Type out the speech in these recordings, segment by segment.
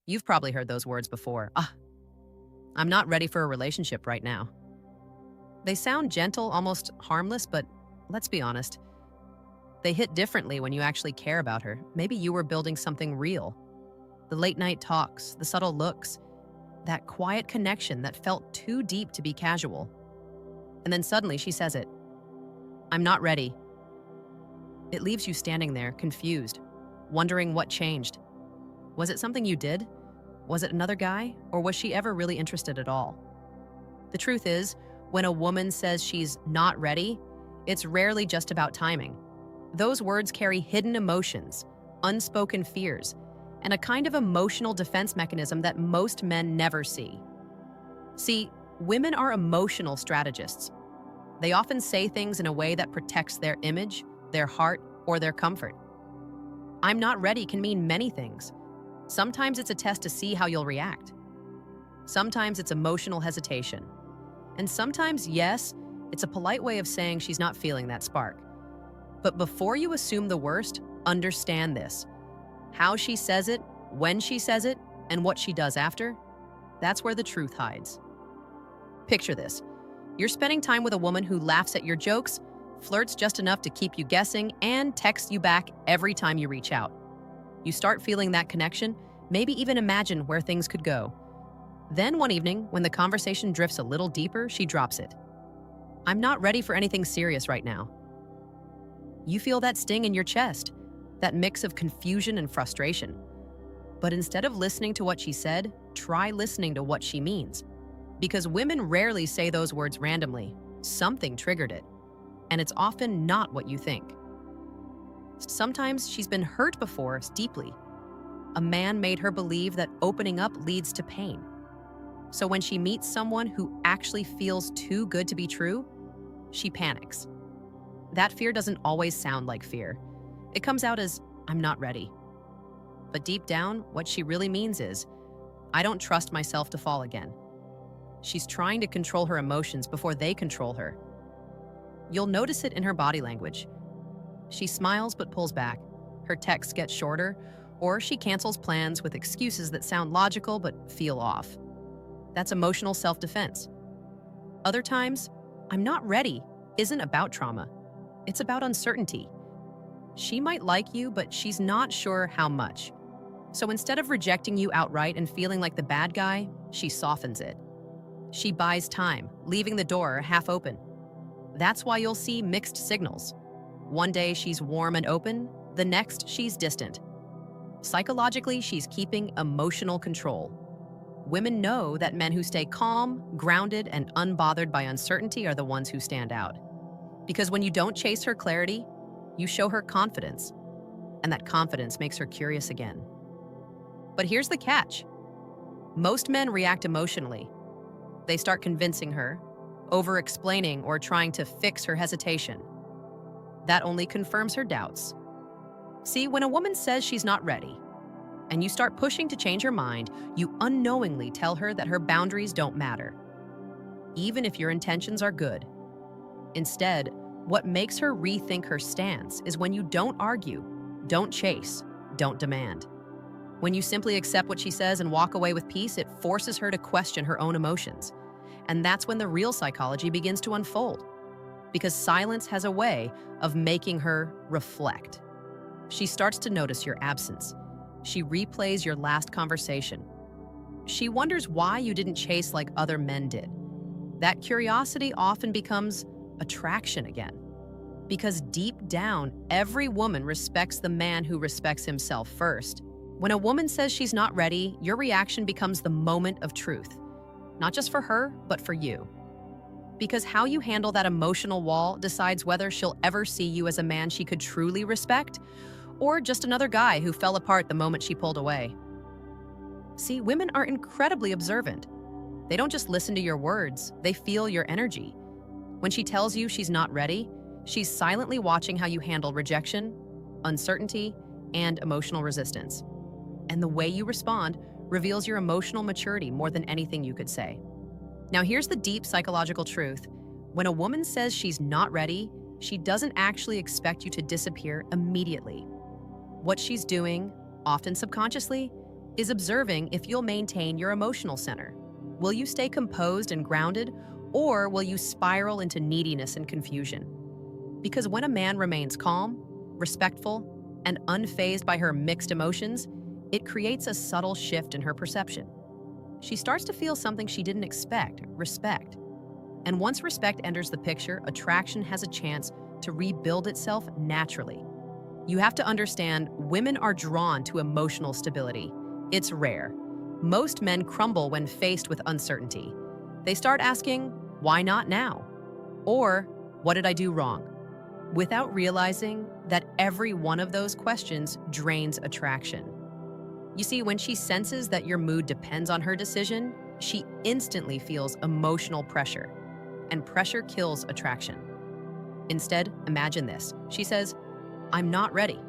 You've probably heard those words before. I'm not ready for a relationship right now. They sound gentle, almost harmless, but let's be honest, they hit differently when you actually care about her. Maybe you were building something real. The late night talks, the subtle looks, that quiet connection that felt too deep to be casual. And then suddenly she says it. I'm not ready. It leaves you standing there, confused, wondering what changed. Was it something you did? Was it another guy? Or was she ever really interested at all? The truth is, when a woman says she's not ready, it's rarely just about timing. Those words carry hidden emotions, unspoken fears, and a kind of emotional defense mechanism that most men never see. See, women are emotional strategists. They often say things in a way that protects their image, their heart, or their comfort. I'm not ready can mean many things. Sometimes it's a test to see how you'll react. Sometimes it's emotional hesitation. And sometimes, yes, it's a polite way of saying she's not feeling that spark. But before you assume the worst, understand this. How she says it, when she says it, and what she does after, that's where the truth hides. Picture this. You're spending time with a woman who laughs at your jokes, flirts just enough to keep you guessing, and texts you back every time you reach out. You start feeling that connection, maybe even imagine where things could go. Then one evening, when the conversation drifts a little deeper, she drops it. I'm not ready for anything serious right now. You feel that sting in your chest, that mix of confusion and frustration. But instead of listening to what she said, try listening to what she means. Because women rarely say those words randomly. Something triggered it. And it's often not what you think. Sometimes she's been hurt before, deeply. A man made her believe that opening up leads to pain. So when she meets someone who actually feels too good to be true, she panics. That fear doesn't always sound like fear. It comes out as, I'm not ready. But deep down, what she really means is, I don't trust myself to fall again. She's trying to control her emotions before they control her. You'll notice it in her body language. She smiles but pulls back. Her texts get shorter, or she cancels plans with excuses that sound logical but feel off. That's emotional self-defense. Other times, I'm not ready isn't about trauma. It's about uncertainty. She might like you, but she's not sure how much. So instead of rejecting you outright and feeling like the bad guy, she softens it. She buys time, leaving the door half open. That's why you'll see mixed signals. One day she's warm and open, the next she's distant. Psychologically, she's keeping emotional control. Women know that men who stay calm, grounded, and unbothered by uncertainty are the ones who stand out. Because when you don't chase her clarity, you show her confidence, and that confidence makes her curious again. But here's the catch. Most men react emotionally. They start convincing her, over-explaining, or trying to fix her hesitation. That only confirms her doubts. See, when a woman says she's not ready, and you start pushing to change her mind, you unknowingly tell her that her boundaries don't matter, even if your intentions are good. Instead, what makes her rethink her stance is when you don't argue, don't chase, don't demand. When you simply accept what she says and walk away with peace, it forces her to question her own emotions. And that's when the real psychology begins to unfold. Because silence has a way of making her reflect. She starts to notice your absence. She replays your last conversation. She wonders why you didn't chase like other men did. That curiosity often becomes attraction again. Because deep down, every woman respects the man who respects himself first. When a woman says she's not ready, your reaction becomes the moment of truth. Not just for her, but for you. Because how you handle that emotional wall decides whether she'll ever see you as a man she could truly respect, or just another guy who fell apart the moment she pulled away. See, women are incredibly observant. They don't just listen to your words, they feel your energy. When she tells you she's not ready, she's silently watching how you handle rejection, uncertainty, and emotional resistance. And the way you respond reveals your emotional maturity more than anything you could say. Now here's the deep psychological truth. When a woman says she's not ready, she doesn't actually expect you to disappear immediately. What she's doing, often subconsciously, is observing if you'll maintain your emotional center. Will you stay composed and grounded, or will you spiral into neediness and confusion? Because when a man remains calm, respectful, and unfazed by her mixed emotions, it creates a subtle shift in her perception. She starts to feel something she didn't expect, respect. And once respect enters the picture, attraction has a chance to rebuild itself naturally. You have to understand, women are drawn to emotional stability. It's rare. Most men crumble when faced with uncertainty. They start asking, why not now? Or, what did I do wrong? Without realizing that every one of those questions drains attraction. You see, when she senses that your mood depends on her decision, she instantly feels emotional pressure, and pressure kills attraction. Instead, imagine this. She says, I'm not ready.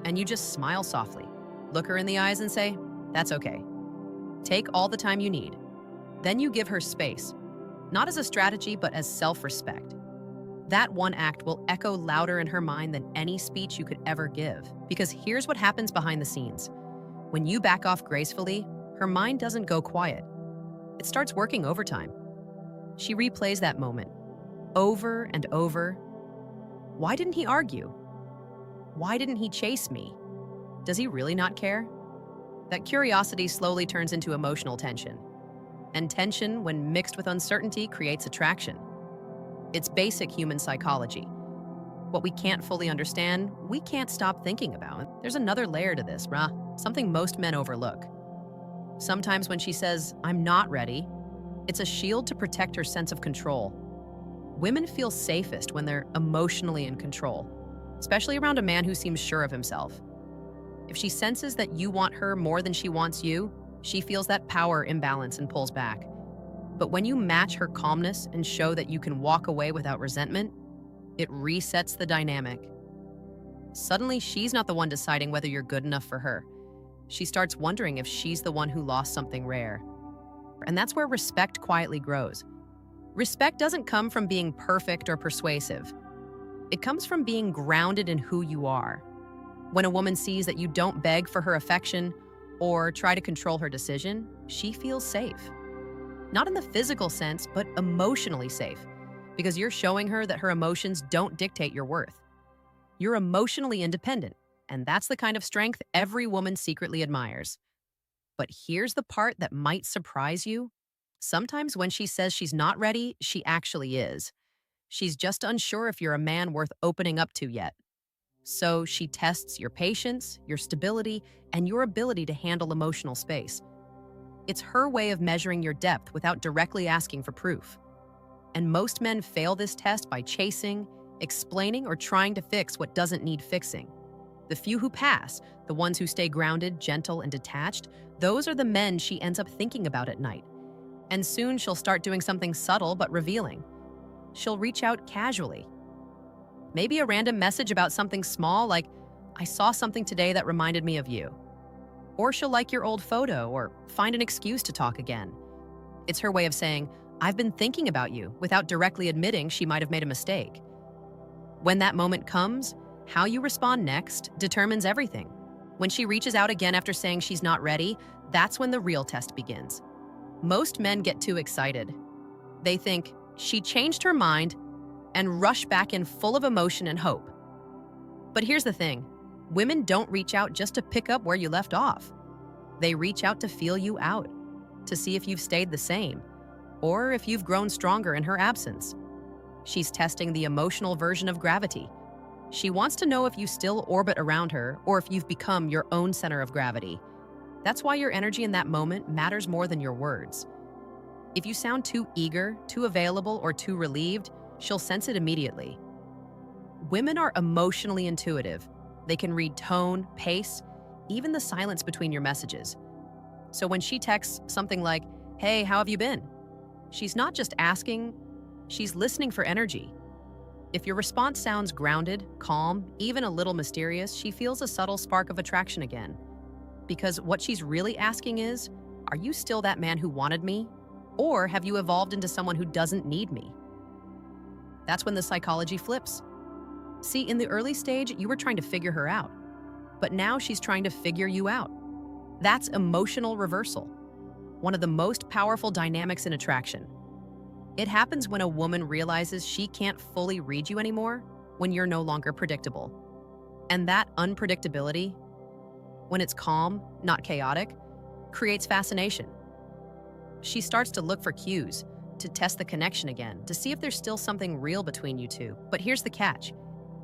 And you just smile softly, look her in the eyes and say, that's okay. Take all the time you need. Then you give her space, not as a strategy, but as self-respect. That one act will echo louder in her mind than any speech you could ever give. Because here's what happens behind the scenes. When you back off gracefully, her mind doesn't go quiet. It starts working overtime. She replays that moment over and over. Why didn't he argue? Why didn't he chase me? Does he really not care? That curiosity slowly turns into emotional tension. And tension, when mixed with uncertainty, creates attraction. It's basic human psychology. What we can't fully understand, we can't stop thinking about. There's another layer to this, something most men overlook. Sometimes when she says, I'm not ready, it's a shield to protect her sense of control. Women feel safest when they're emotionally in control, especially around a man who seems sure of himself. If she senses that you want her more than she wants you, she feels that power imbalance and pulls back. But when you match her calmness and show that you can walk away without resentment, it resets the dynamic. Suddenly, she's not the one deciding whether you're good enough for her. She starts wondering if she's the one who lost something rare. And that's where respect quietly grows. Respect doesn't come from being perfect or persuasive. It comes from being grounded in who you are. When a woman sees that you don't beg for her affection or try to control her decision, she feels safe. Not in the physical sense, but emotionally safe, because you're showing her that her emotions don't dictate your worth. You're emotionally independent, and that's the kind of strength every woman secretly admires. But here's the part that might surprise you. Sometimes when she says she's not ready, she actually is. She's just unsure if you're a man worth opening up to yet. So she tests your patience, your stability, and your ability to handle emotional space. It's her way of measuring your depth without directly asking for proof. And most men fail this test by chasing, explaining, or trying to fix what doesn't need fixing. The few who pass, the ones who stay grounded, gentle, and detached, those are the men she ends up thinking about at night. And soon she'll start doing something subtle but revealing. She'll reach out casually. Maybe a random message about something small like, I saw something today that reminded me of you. Or she'll like your old photo or find an excuse to talk again. It's her way of saying, I've been thinking about you, without directly admitting she might have made a mistake. When that moment comes, how you respond next determines everything. When she reaches out again after saying she's not ready, that's when the real test begins. Most men get too excited. They think, she changed her mind, and rush back in full of emotion and hope. But here's the thing. Women don't reach out just to pick up where you left off. They reach out to feel you out, to see if you've stayed the same, or if you've grown stronger in her absence. She's testing the emotional version of gravity. She wants to know if you still orbit around her or if you've become your own center of gravity. That's why your energy in that moment matters more than your words. If you sound too eager, too available, or too relieved, she'll sense it immediately. Women are emotionally intuitive. They can read tone, pace, even the silence between your messages. So when she texts something like, hey, how have you been? She's not just asking, she's listening for energy. If your response sounds grounded, calm, even a little mysterious, she feels a subtle spark of attraction again. Because what she's really asking is, are you still that man who wanted me? Or have you evolved into someone who doesn't need me? That's when the psychology flips. See, in the early stage, you were trying to figure her out. But now she's trying to figure you out. That's emotional reversal, one of the most powerful dynamics in attraction. It happens when a woman realizes she can't fully read you anymore, when you're no longer predictable. And that unpredictability, when it's calm, not chaotic, creates fascination. She starts to look for cues, to test the connection again, to see if there's still something real between you two. But here's the catch.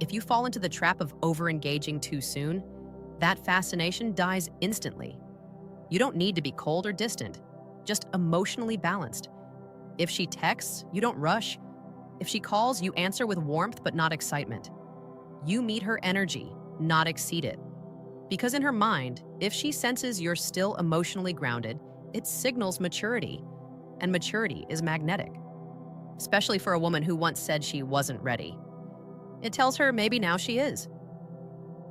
If you fall into the trap of over-engaging too soon, that fascination dies instantly. You don't need to be cold or distant, just emotionally balanced. If she texts, you don't rush. If she calls, you answer with warmth but not excitement. You meet her energy, not exceed it. Because in her mind, if she senses you're still emotionally grounded, it signals maturity, and maturity is magnetic, especially for a woman who once said she wasn't ready. It tells her maybe now she is.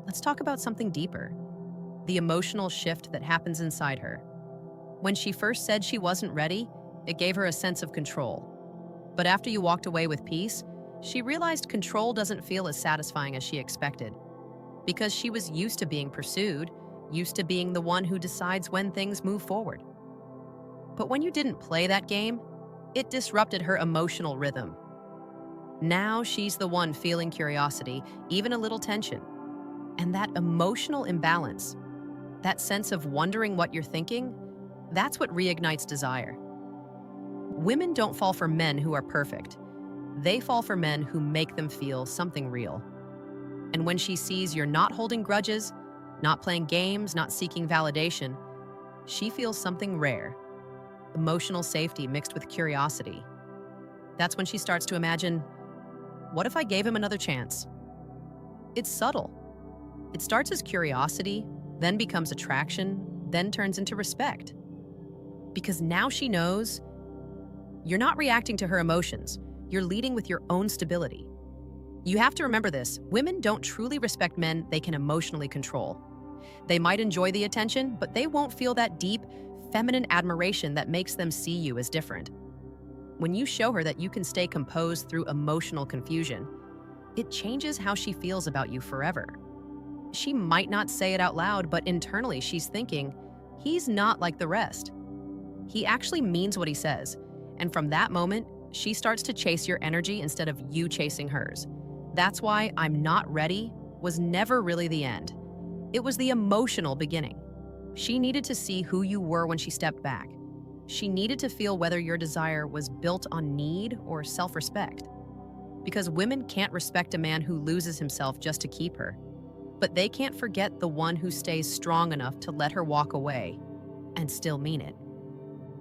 Let's talk about something deeper, the emotional shift that happens inside her. When she first said she wasn't ready, it gave her a sense of control. But after you walked away with peace, she realized control doesn't feel as satisfying as she expected. Because she was used to being pursued, used to being the one who decides when things move forward. But when you didn't play that game, it disrupted her emotional rhythm. Now she's the one feeling curiosity, even a little tension. And that emotional imbalance, that sense of wondering what you're thinking, that's what reignites desire. Women don't fall for men who are perfect. They fall for men who make them feel something real. And when she sees you're not holding grudges, not playing games, not seeking validation, she feels something rare. Emotional safety mixed with curiosity. That's when she starts to imagine, what if I gave him another chance? It's subtle. It starts as curiosity, then becomes attraction, then turns into respect. Because now she knows you're not reacting to her emotions, you're leading with your own stability. You have to remember this, women don't truly respect men they can emotionally control. They might enjoy the attention, but they won't feel that deep, feminine admiration that makes them see you as different. When you show her that you can stay composed through emotional confusion, it changes how she feels about you forever. She might not say it out loud, but internally she's thinking, he's not like the rest. He actually means what he says. And from that moment, she starts to chase your energy instead of you chasing hers. That's why I'm not ready was never really the end. It was the emotional beginning. She needed to see who you were when she stepped back. She needed to feel whether your desire was built on need or self-respect. Because women can't respect a man who loses himself just to keep her. But they can't forget the one who stays strong enough to let her walk away and still mean it.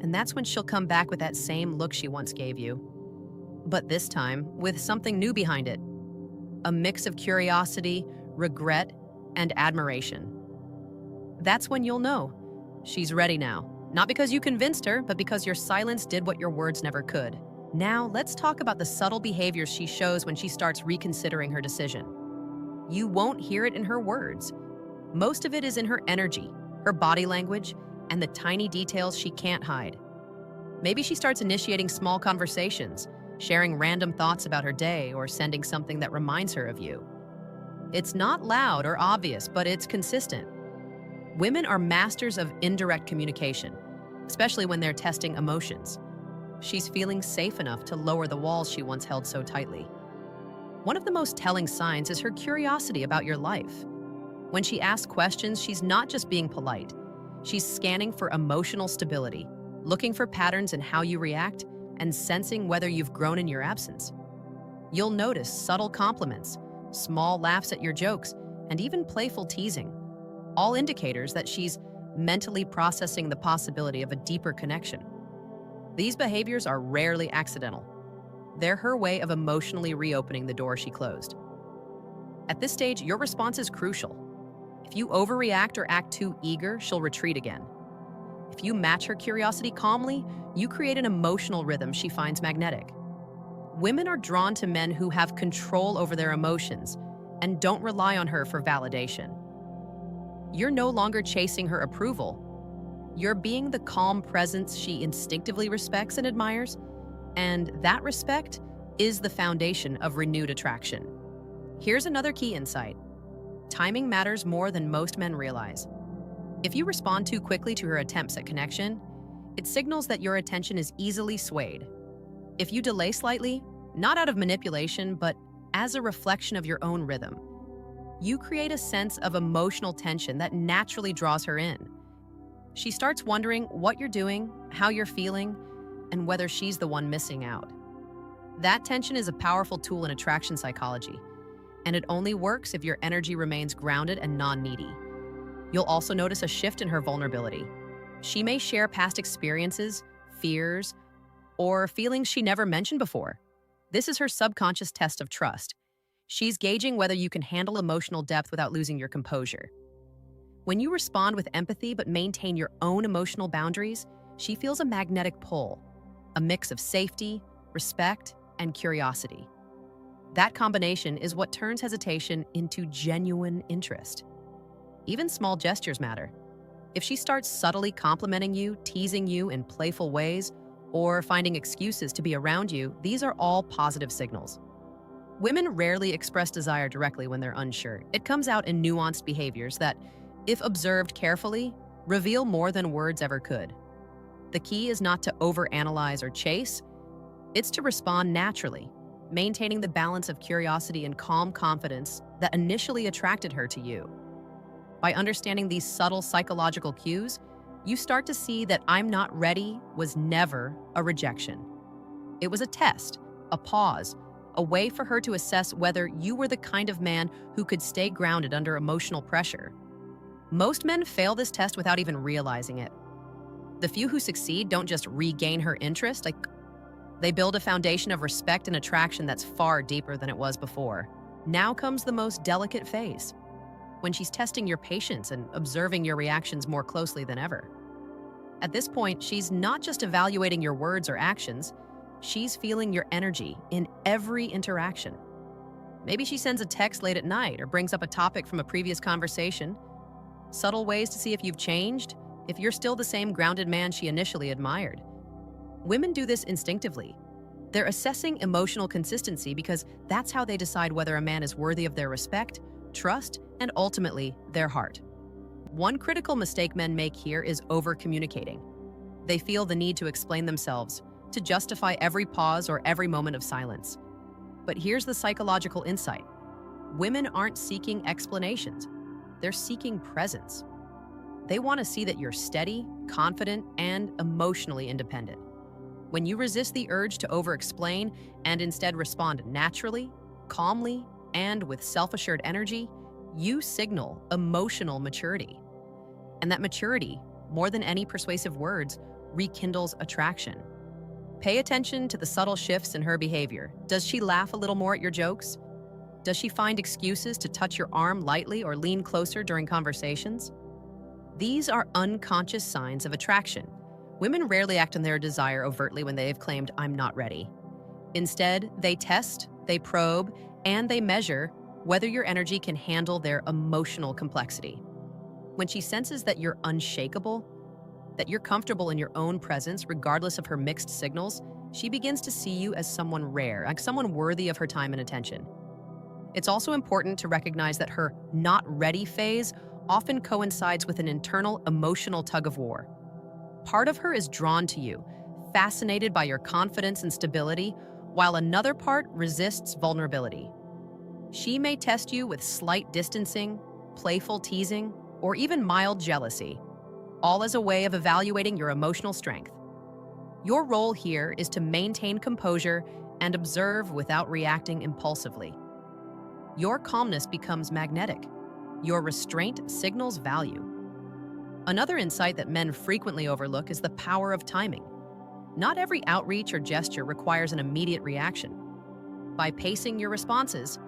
And that's when she'll come back with that same look she once gave you. But this time, with something new behind it. A mix of curiosity, regret, and admiration. That's when you'll know she's ready now. Not because you convinced her, but because your silence did what your words never could. Now, let's talk about the subtle behaviors she shows when she starts reconsidering her decision. You won't hear it in her words. Most of it is in her energy, her body language, and the tiny details she can't hide. Maybe she starts initiating small conversations, sharing random thoughts about her day, or sending something that reminds her of you. It's not loud or obvious, but it's consistent. Women are masters of indirect communication, especially when they're testing emotions. She's feeling safe enough to lower the walls she once held so tightly. One of the most telling signs is her curiosity about your life. When she asks questions, she's not just being polite. She's scanning for emotional stability, looking for patterns in how you react, and sensing whether you've grown in your absence. You'll notice subtle compliments, small laughs at your jokes, and even playful teasing, all indicators that she's mentally processing the possibility of a deeper connection. These behaviors are rarely accidental. They're her way of emotionally reopening the door she closed. At this stage, your response is crucial. If you overreact or act too eager, she'll retreat again. If you match her curiosity calmly, you create an emotional rhythm she finds magnetic. Women are drawn to men who have control over their emotions and don't rely on her for validation. You're no longer chasing her approval. You're being the calm presence she instinctively respects and admires, and that respect is the foundation of renewed attraction. Here's another key insight. Timing matters more than most men realize. If you respond too quickly to her attempts at connection, it signals that your attention is easily swayed. If you delay slightly, not out of manipulation, but as a reflection of your own rhythm, you create a sense of emotional tension that naturally draws her in. She starts wondering what you're doing, how you're feeling, and whether she's the one missing out. That tension is a powerful tool in attraction psychology, and it only works if your energy remains grounded and non-needy. You'll also notice a shift in her vulnerability. She may share past experiences, fears, or feelings she never mentioned before. This is her subconscious test of trust. She's gauging whether you can handle emotional depth without losing your composure. When you respond with empathy but maintain your own emotional boundaries, she feels a magnetic pull, a mix of safety, respect, and curiosity. That combination is what turns hesitation into genuine interest. Even small gestures matter. If she starts subtly complimenting you, teasing you in playful ways, or finding excuses to be around you, these are all positive signals. Women rarely express desire directly when they're unsure. It comes out in nuanced behaviors that, if observed carefully, reveal more than words ever could. The key is not to overanalyze or chase, it's to respond naturally, maintaining the balance of curiosity and calm confidence that initially attracted her to you. By understanding these subtle psychological cues, you start to see that "I'm not ready" was never a rejection. It was a test, a pause, a way for her to assess whether you were the kind of man who could stay grounded under emotional pressure. Most men fail this test without even realizing it. The few who succeed don't just regain her interest, they build a foundation of respect and attraction that's far deeper than it was before. Now comes the most delicate phase, when she's testing your patience and observing your reactions more closely than ever. At this point, she's not just evaluating your words or actions, she's feeling your energy in every interaction. Maybe she sends a text late at night or brings up a topic from a previous conversation. Subtle ways to see if you've changed, if you're still the same grounded man she initially admired. Women do this instinctively. They're assessing emotional consistency because that's how they decide whether a man is worthy of their respect, trust, and ultimately, their heart. One critical mistake men make here is over-communicating. They feel the need to explain themselves, to justify every pause or every moment of silence. But here's the psychological insight. Women aren't seeking explanations. They're seeking presence. They want to see that you're steady, confident, and emotionally independent. When you resist the urge to over-explain and instead respond naturally, calmly, and with self-assured energy, you signal emotional maturity. And that maturity, more than any persuasive words, rekindles attraction. Pay attention to the subtle shifts in her behavior. Does she laugh a little more at your jokes? Does she find excuses to touch your arm lightly or lean closer during conversations? These are unconscious signs of attraction. Women rarely act on their desire overtly when they have claimed "I'm not ready." Instead, they test, they probe, and they measure whether your energy can handle their emotional complexity. When she senses that you're unshakable, that you're comfortable in your own presence regardless of her mixed signals, she begins to see you as someone rare, like someone worthy of her time and attention. It's also important to recognize that her "not ready" phase often coincides with an internal emotional tug-of-war. Part of her is drawn to you, fascinated by your confidence and stability, while another part resists vulnerability. She may test you with slight distancing, playful teasing, or even mild jealousy, all as a way of evaluating your emotional strength. Your role here is to maintain composure and observe without reacting impulsively. Your calmness becomes magnetic. Your restraint signals value. Another insight that men frequently overlook is the power of timing. Not every outreach or gesture requires an immediate reaction. By pacing your responses,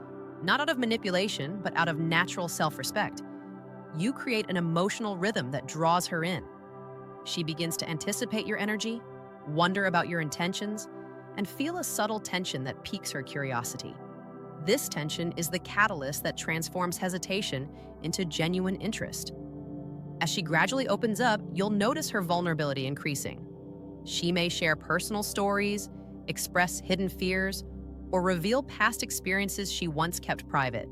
not out of manipulation, but out of natural self-respect, you create an emotional rhythm that draws her in. She begins to anticipate your energy, wonder about your intentions, and feel a subtle tension that piques her curiosity. This tension is the catalyst that transforms hesitation into genuine interest. As she gradually opens up, you'll notice her vulnerability increasing. She may share personal stories, express hidden fears, or reveal past experiences she once kept private.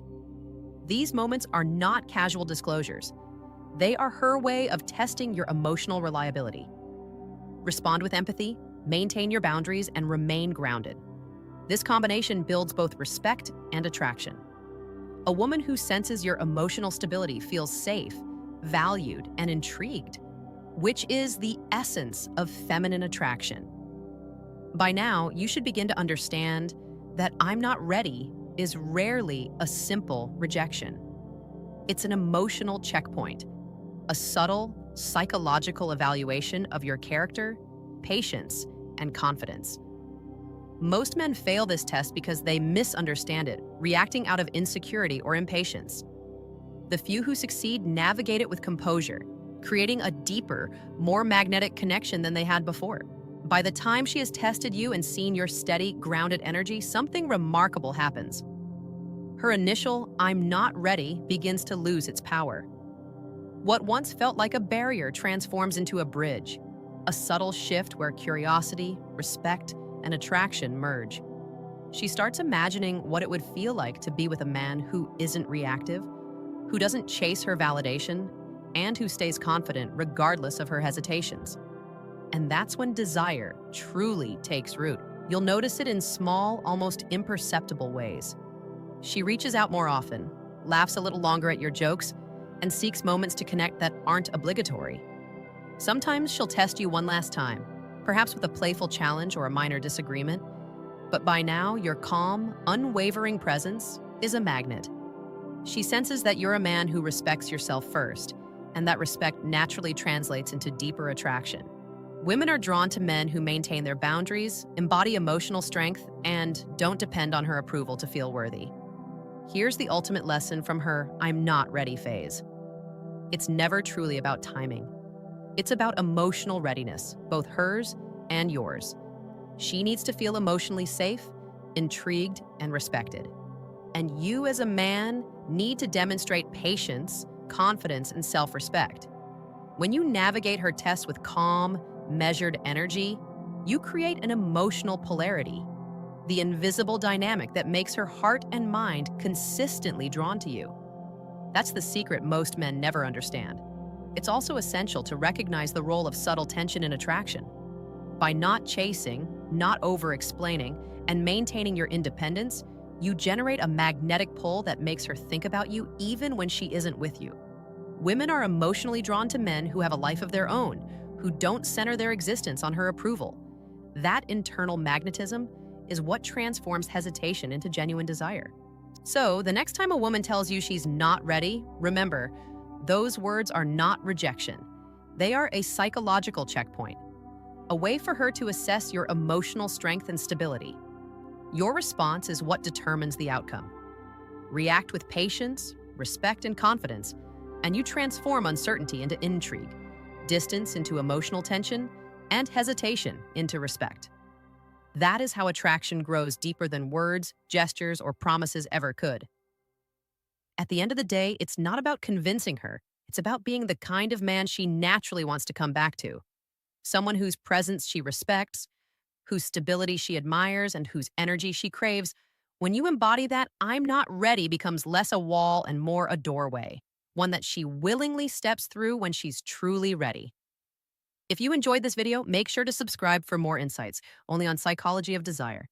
These moments are not casual disclosures. They are her way of testing your emotional reliability. Respond with empathy, maintain your boundaries, and remain grounded. This combination builds both respect and attraction. A woman who senses your emotional stability feels safe, valued, and intrigued, which is the essence of feminine attraction. By now, you should begin to understand that "I'm not ready" is rarely a simple rejection. It's an emotional checkpoint, a subtle, psychological evaluation of your character, patience, and confidence. Most men fail this test because they misunderstand it, reacting out of insecurity or impatience. The few who succeed navigate it with composure, creating a deeper, more magnetic connection than they had before. By the time she has tested you and seen your steady, grounded energy, something remarkable happens. Her initial "I'm not ready" begins to lose its power. What once felt like a barrier transforms into a bridge, a subtle shift where curiosity, respect, and attraction merge. She starts imagining what it would feel like to be with a man who isn't reactive, who doesn't chase her validation, and who stays confident regardless of her hesitations. And that's when desire truly takes root. You'll notice it in small, almost imperceptible ways. She reaches out more often, laughs a little longer at your jokes, and seeks moments to connect that aren't obligatory. Sometimes she'll test you one last time, perhaps with a playful challenge or a minor disagreement. But by now, your calm, unwavering presence is a magnet. She senses that you're a man who respects yourself first, and that respect naturally translates into deeper attraction. Women are drawn to men who maintain their boundaries, embody emotional strength, and don't depend on her approval to feel worthy. Here's the ultimate lesson from her "I'm not ready" phase. It's never truly about timing. It's about emotional readiness, both hers and yours. She needs to feel emotionally safe, intrigued, and respected. And you as a man need to demonstrate patience, confidence, and self-respect. When you navigate her test with calm, measured energy, you create an emotional polarity, the invisible dynamic that makes her heart and mind consistently drawn to you. That's the secret most men never understand. It's also essential to recognize the role of subtle tension in attraction. By not chasing, not over-explaining, and maintaining your independence, you generate a magnetic pull that makes her think about you even when she isn't with you. Women are emotionally drawn to men who have a life of their own, who don't center their existence on her approval. That internal magnetism is what transforms hesitation into genuine desire. So, the next time a woman tells you she's not ready, remember, those words are not rejection. They are a psychological checkpoint, a way for her to assess your emotional strength and stability. Your response is what determines the outcome. React with patience, respect, and confidence, and you transform uncertainty into intrigue, distance into emotional tension, and hesitation into respect. That is how attraction grows deeper than words, gestures, or promises ever could. At the end of the day, it's not about convincing her. It's about being the kind of man she naturally wants to come back to. Someone whose presence she respects, whose stability she admires, and whose energy she craves. When you embody that, "I'm not ready" becomes less a wall and more a doorway, one that she willingly steps through when she's truly ready. If you enjoyed this video, make sure to subscribe for more insights, only on Psychology of Desire.